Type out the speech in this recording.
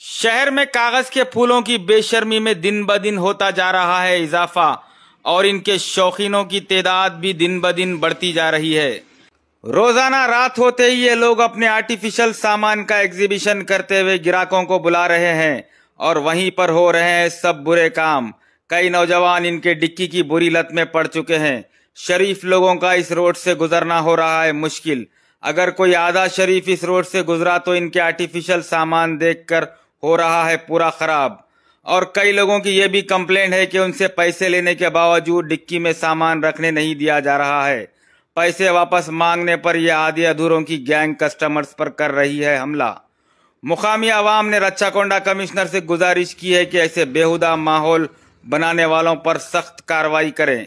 शहर में कागज के फूलों की बेशर्मी में दिन ब दिन होता जा रहा है इजाफा और इनके शौकीनों की तादाद भी दिन ब दिन बढ़ती जा रही है। रोजाना रात होते ही ये लोग अपने आर्टिफिशियल सामान का एग्जीबिशन करते हुए ग्राहकों को बुला रहे हैं और वहीं पर हो रहे हैं सब बुरे काम। कई नौजवान इनके डिक्की की बुरी लत में पड़ चुके हैं। शरीफ लोगों का इस रोड से गुजरना हो रहा है मुश्किल। अगर कोई आधा शरीफ इस रोड से गुजरा तो इनके आर्टिफिशियल सामान देखकर हो रहा है पूरा खराब। और कई लोगों की यह भी कंप्लेंट है कि उनसे पैसे लेने के बावजूद डिक्की में सामान रखने नहीं दिया जा रहा है। पैसे वापस मांगने पर यह आधे अधूरों की गैंग कस्टमर्स पर कर रही है हमला। मुकामी आवाम ने रच्चाकोंडा कमिश्नर से गुजारिश की है कि ऐसे बेहुदा माहौल बनाने वालों पर सख्त कार्रवाई करें।